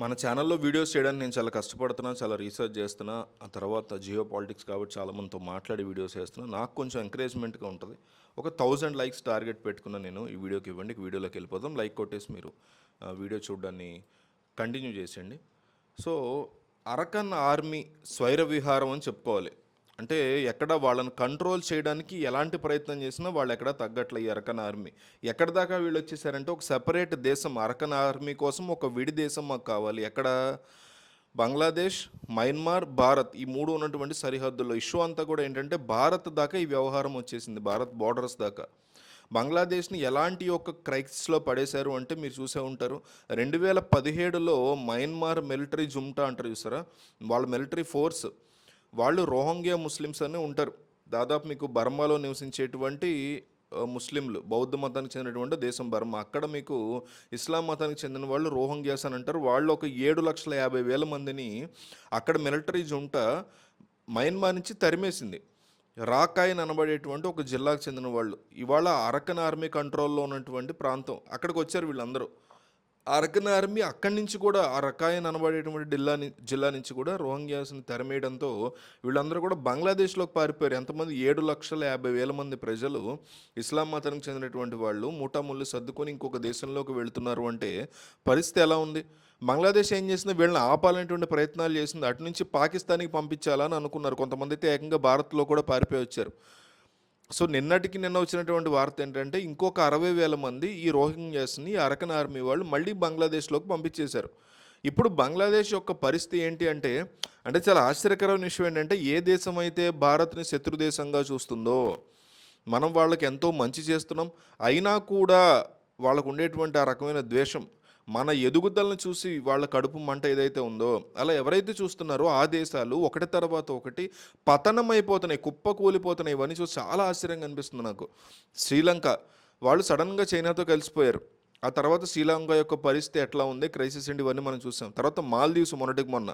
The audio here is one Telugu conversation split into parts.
మన ఛానల్లో వీడియోస్ చేయడానికి నేను చాలా కష్టపడుతున్నా, చాలా రీసెర్చ్ చేస్తున్నా. ఆ తర్వాత జియో పాలిటిక్స్ కాబట్టి చాలామందితో మాట్లాడి వీడియోస్ చేస్తున్నా. నాకు కొంచెం ఎంకరేజ్మెంట్గా ఉంటుంది. ఒక 1000 లైక్స్ టార్గెట్ పెట్టుకున్నా నేను. ఈ వీడియోకి ఇవ్వండి, వీడియోలోకి వెళ్ళిపోదాం. లైక్ కొట్టేసి మీరు వీడియో చూడడాన్ని కంటిన్యూ చేసేయండి. సో అరకన్ ఆర్మీ స్వైర విహారం అని చెప్పుకోవాలి. అంటే ఎక్కడ వాళ్ళని కంట్రోల్ చేయడానికి ఎలాంటి ప్రయత్నం చేసినా వాళ్ళు ఎక్కడ తగ్గట్లే. ఈ అరకన్ ఆర్మీ ఎక్కడ దాకా వీళ్ళు వచ్చేసారంటే ఒక సెపరేట్ దేశం, అరకన్ ఆర్మీ కోసం ఒక విడి దేశం మాకు కావాలి. ఎక్కడ? బంగ్లాదేశ్, మయన్మార్, భారత్, ఈ మూడు ఉన్నటువంటి సరిహద్దుల్లో ఇష్యూ అంతా కూడా ఏంటంటే భారత్ దాకా ఈ వ్యవహారం వచ్చేసింది, భారత్ బార్డర్స్ దాకా. బంగ్లాదేశ్ని ఎలాంటి ఒక క్రైసిస్లో పడేశారు అంటే మీరు చూసే ఉంటారు. 2017లో మయన్మార్ మిలిటరీ జుమ్టా అంటారు చూసారా, వాళ్ళ మిలిటరీ ఫోర్స్ వాళ్ళు రోహింగ్యా ముస్లిమ్స్ అని ఉంటారు. దాదాపు మీకు బర్మాలో నివసించేటువంటి ముస్లింలు, బౌద్ధ మతానికి చెందినటువంటి దేశం బర్మా. అక్కడ మీకు ఇస్లాం మతానికి చెందిన వాళ్ళు రోహింగ్యాస్ అని అంటారు. వాళ్ళు ఒక 7,50,000 మందిని అక్కడ మిలిటరీ జుంటా మయన్మార్ నుంచి తరిమేసింది. రాకాయన్ అనబడేటువంటి ఒక జిల్లాకు చెందిన వాళ్ళు ఇవాళ అరకన్ ఆర్మీ కంట్రోల్లో ఉన్నటువంటి ప్రాంతం, అక్కడికి వచ్చారు వీళ్ళందరూ. అరకన్ ఆర్మీ అక్కడి నుంచి కూడా ఆ రకాయన్ అనబడేటువంటి జిల్లా నుంచి కూడా రోహింగ్యాస్ని తరిమేయడంతో వీళ్ళందరూ కూడా బంగ్లాదేశ్లోకి పారిపోయారు. ఎంతమంది? 7,50,000 మంది ప్రజలు, ఇస్లాం మతానికి చెందినటువంటి వాళ్ళు మూటాముళ్ళు సర్దుకొని ఇంకొక దేశంలోకి వెళుతున్నారు అంటే పరిస్థితి ఎలా ఉంది? బంగ్లాదేశ్ ఏం చేసింది? వీళ్ళని ఆపాలనేటువంటి ప్రయత్నాలు చేసింది. అటు నుంచి పాకిస్తాన్కి పంపించాలని అనుకున్నారు. కొంతమంది అయితే ఏకంగా భారత్లో కూడా పారిపోయి వచ్చారు. సో నిన్న వచ్చినటువంటి వార్త ఏంటంటే ఇంకొక 60,000 మంది ఈ రోహింగ్యాస్ని అరకన్ ఆర్మీ వాళ్ళు మళ్ళీ బంగ్లాదేశ్లోకి పంపించేశారు. ఇప్పుడు బంగ్లాదేశ్ యొక్క పరిస్థితి ఏంటి అంటే అంటే చాలా ఆశ్చర్యకరమైన విషయం ఏంటంటే ఏ దేశం అయితే భారత్ని శత్రు దేశంగా చూస్తుందో, మనం వాళ్ళకి ఎంతో మంచి చేస్తున్నాం, అయినా కూడా వాళ్ళకు ఉండేటువంటి ఆ రకమైన ద్వేషం, మన ఎదుగుదలను చూసి వాళ్ళ కడుపు మంట ఏదైతే ఉందో, అలా ఎవరైతే చూస్తున్నారో ఆ దేశాలు ఒకటి తర్వాత ఒకటి పతనం అయిపోతున్నాయి, కుప్ప కూలిపోతున్నాయి. ఇవన్నీ చూసి చాలా ఆశ్చర్యంగా అనిపిస్తుంది నాకు. శ్రీలంక వాళ్ళు సడన్గా చైనాతో కలిసిపోయారు. ఆ తర్వాత శ్రీలంక యొక్క పరిస్థితి ఎట్లా ఉంది, క్రైసిస్ ఏంటి, ఇవన్నీ మనం చూసాం. తర్వాత మాల్దీవ్స్ మొన్నటికి మొన్న.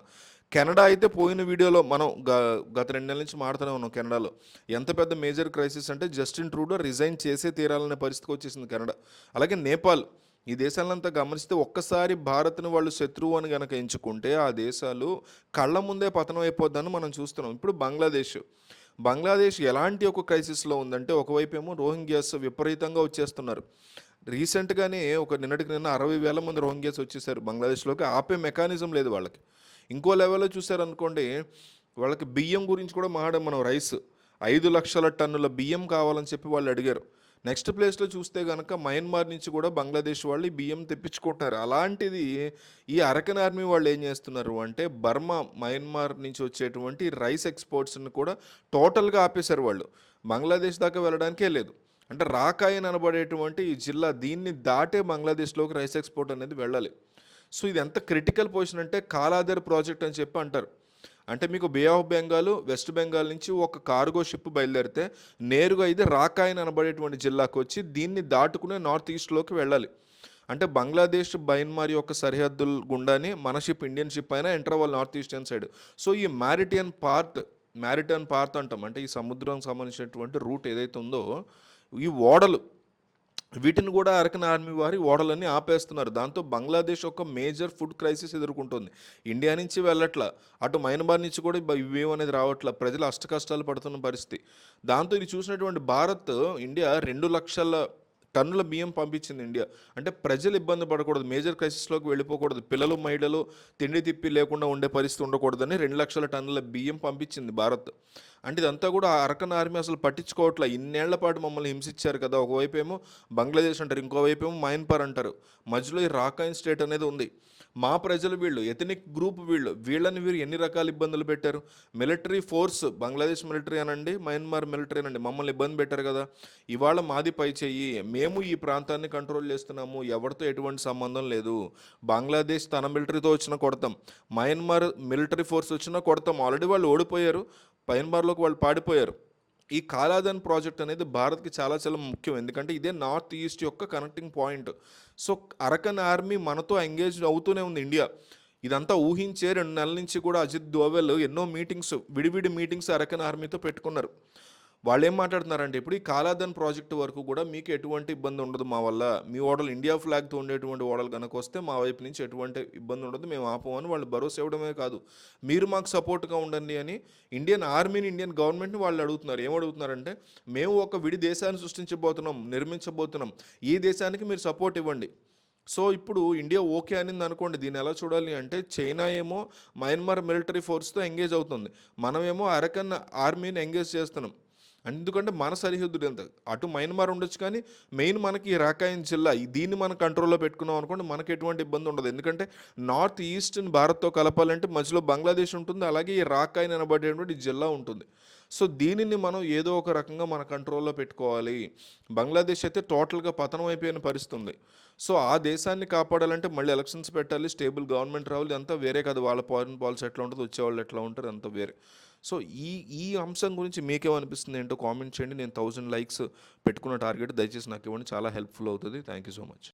కెనడా అయితే పోయిన వీడియోలో మనం గత 2 నెలల నుంచి మాడుతూనే ఉన్నాం. కెనడాలో ఎంత పెద్ద మేజర్ క్రైసిస్ అంటే జస్టిన్ ట్రూడో రిజైన్ చేసే తీరాలనే పరిస్థితికి వచ్చేసింది కెనడా. అలాగే నేపాల్. ఈ దేశాలంతా గమనిస్తే ఒక్కసారి భారత్ను వాళ్ళు శత్రువు అని గనక ఎంచుకుంటే ఆ దేశాలు కళ్ళ ముందే పతనం అయిపోద్దని మనం చూస్తున్నాం. ఇప్పుడు బంగ్లాదేశ్ ఎలాంటి ఒక క్రైసిస్లో ఉందంటే ఒకవైపు ఏమో రోహింగ్యాస్ విపరీతంగా వచ్చేస్తున్నారు. రీసెంట్గానే నిన్నటికి నిన్న 60,000 మంది రోహింగ్యాస్ వచ్చేసారు బంగ్లాదేశ్లోకి. ఆపే మెకానిజం లేదు వాళ్ళకి. ఇంకో లెవెల్లో చూసారనుకోండి, వాళ్ళకి బియ్యం గురించి కూడా మనం రైస్ 5,00,000 టన్నుల బియ్యం కావాలని చెప్పి వాళ్ళు అడిగారు. నెక్స్ట్ ప్లేస్లో చూస్తే కనుక మయన్మార్ నుంచి కూడా బంగ్లాదేశ్ వాళ్ళు ఈ బియ్యం తెప్పించుకుంటున్నారు. అలాంటిది ఈ అరకన్ ఆర్మీ వాళ్ళు ఏం చేస్తున్నారు అంటే బర్మా, మయన్మార్ నుంచి వచ్చేటువంటి రైస్ ఎక్స్పోర్ట్స్ని కూడా టోటల్గా ఆపేశారు వాళ్ళు. బంగ్లాదేశ్ దాకా వెళ్ళడానికే లేదు. అంటే రాకాయన్ అనబడేటువంటి ఈ జిల్లా, దీన్ని దాటే బంగ్లాదేశ్లోకి రైస్ ఎక్స్పోర్ట్ అనేది వెళ్ళాలి. సో ఇది ఎంత క్రిటికల్ పొజిషన్ అంటే కాలాదర్ ప్రాజెక్ట్ అని చెప్పి అంటారు. అంటే మీకు బే ఆఫ్ బెంగాల్, వెస్ట్ బెంగాల్ నుంచి ఒక కార్గో షిప్ బయలుదేరితే నేరుగా ఇది రాకాయన్ అనబడేటువంటి జిల్లాకు వచ్చి దీన్ని దాటుకునే నార్త్ ఈస్ట్లోకి వెళ్ళాలి. అంటే బంగ్లాదేశ్, మయన్మార్ యొక్క సరిహద్దుల గుండానే మన షిప్, ఇండియన్ షిప్ అయినా ఎంటర్ అవ్వాలి నార్త్ ఈస్టర్న్ సైడ్. సో ఈ మ్యారిటైన్ పార్ట్ అంటాం. అంటే ఈ సముద్రం సంబంధించినటువంటి రూట్ ఏదైతే ఉందో, ఈ ఓడలు, వీటిని కూడా అరకన్ ఆర్మీ వారి ఓడలన్నీ ఆపేస్తున్నారు. దాంతో బంగ్లాదేశ్ ఒక మేజర్ ఫుడ్ క్రైసిస్ ఎదుర్కొంటుంది. ఇండియా నుంచి వెళ్ళట్లా, అటు మయన్మార్ నుంచి కూడా ఇవేం అనేది రావట్లా. ప్రజలు అష్ట కష్టాలు పడుతున్న పరిస్థితి. దాంతో ఇది చూసినటువంటి భారత్, ఇండియా 2,00,000 టన్నుల బియ్యం పంపించింది ఇండియా. అంటే ప్రజలు ఇబ్బంది పడకూడదు, మేజర్ క్రైసిస్లోకి వెళ్ళిపోకూడదు, పిల్లలు మహిళలు తిండి తిప్పి లేకుండా ఉండే పరిస్థితి ఉండకూడదని 2,00,000 టన్నుల బియ్యం పంపించింది భారత్. అంటే ఇదంతా కూడా అరకన్ ఆర్మీ అసలు పట్టించుకోవట్లే. ఇన్నేళ్ల పాటు మమ్మల్ని హింసించారు కదా, ఒకవైపు ఏమో బంగ్లాదేశ్ అంటారు, ఇంకోవైపు ఏమో మయన్మార్ అంటారు, మధ్యలో ఈ రాకాయిన్ స్టేట్ అనేది ఉంది. మా ప్రజలు వీళ్ళు, ఎథనిక్ గ్రూప్ వీళ్ళని వీరు ఎన్ని రకాల ఇబ్బందులు పెట్టారు. మిలిటరీ ఫోర్స్, బంగ్లాదేశ్ మిలిటరీ అనండి, మయన్మార్ మిలిటరీ అనండి, మమ్మల్ని ఇబ్బంది పెట్టారు కదా. ఇవాళ మాది పై చెయ్యి, మేము ఈ ప్రాంతాన్ని కంట్రోల్ చేస్తున్నాము, ఎవరితో ఎటువంటి సంబంధం లేదు. బంగ్లాదేశ్ తన మిలిటరీతో వచ్చినా కొడతాం, మయన్మార్ మిలిటరీ ఫోర్స్ వచ్చినా కొడతాం. ఆల్రెడీ వాళ్ళు ఓడిపోయారు, మయన్మార్లోకి వాళ్ళు పాడిపోయారు. ఈ కాలాదన్ ప్రాజెక్ట్ అనేది భారత్కి చాలా చాలా ముఖ్యం, ఎందుకంటే ఇదే నార్త్ ఈస్ట్ యొక్క connecting point. So Arakan army మనతో ఎంగేజ్ అవుతూనే ఉంది ఇండియా. ఇదంతా ఊహించే 2 నెలల నుంచి కూడా అజిత్ దోవెల్ ఎన్నో మీటింగ్స్, విడివిడి మీటింగ్స్ అరకన్ ఆర్మీతో పెట్టుకున్నారు. వాళ్ళేం మాట్లాడుతున్నారంటే ఇప్పుడు ఈ కాలాదన్ ప్రాజెక్ట్ వరకు కూడా మీకు ఎటువంటి ఇబ్బంది ఉండదు మా వల్ల. మీ ఓడలు ఇండియా ఫ్లాగ్‌తో ఉండేటువంటి ఓడలు గనక వస్తే మా వైపు నుంచి ఎటువంటి ఇబ్బంది ఉండదు. మేము ఆపమని వాళ్ళు భరోసా ఇవ్వడమే కాదు, మీరు మాకు సపోర్ట్‌గా ఉండండి అని ఇండియన్ ఆర్మీని, ఇండియన్ గవర్నమెంట్‌ని వాళ్ళు అడుగుతున్నారు. ఏమడుగుతున్నారంటే, మేము ఒక విడి దేశాన్ని సృష్టించబోతున్నాం, నిర్మించబోతున్నాం. ఈ దేశానికి మీరు సపోర్ట్ ఇవ్వండి. సో ఇప్పుడు ఇండియా ఓకే అనింది అనుకోండి, దీన్ని ఎలా చూడాలి అంటే చైనా ఏమో మయన్మార్ మిలిటరీ ఫోర్స్‌తో ఎంగేజ్ అవుతుంది. మనమేమో అరకన్ ఆర్మీని ఎంగేజ్ చేస్తున్నాం. ఎందుకంటే మన సరిహద్దులు ఎంత అటు మయన్మార్ ఉండొచ్చు, కానీ మెయిన్ మనకి ఈ రాఖైన్ జిల్లా దీన్ని మనం కంట్రోల్లో పెట్టుకున్నాం అనుకోండి, మనకి ఎటువంటి ఇబ్బంది ఉండదు. ఎందుకంటే నార్త్ ఈస్ట్ని భారత్తో కలపాలంటే మధ్యలో బంగ్లాదేశ్ ఉంటుంది, అలాగే ఈ రాఖైన్ అనబడేటువంటి జిల్లా ఉంటుంది. సో దీనిని మనం ఏదో ఒక రకంగా మన కంట్రోల్లో పెట్టుకోవాలి. బంగ్లాదేశ్ అయితే టోటల్గా పతనం అయిపోయిన పరిస్థితి ఉంది. సో ఆ దేశాన్ని కాపాడాలంటే మళ్ళీ ఎలక్షన్స్ పెట్టాలి, స్టేబుల్ గవర్నమెంట్ రావాలి, అంతా వేరే కాదు. వాళ్ళ ఫారిన్ పాలసీ ఎట్లా ఉంటుంది, వచ్చేవాళ్ళు ఎట్లా ఉంటారు, అంతా వేరే. సో ఈ ఈ అంశం గురించి మీకేమనిపిస్తుంది ఏంటో కామెంట్ చేయండి. నేను 1000 లైక్స్ పెట్టుకున్న టార్గెట్, దయచేసి నాకు ఇవ్వండి, చాలా హెల్ప్ఫుల్ అవుతుంది. Thank you so much.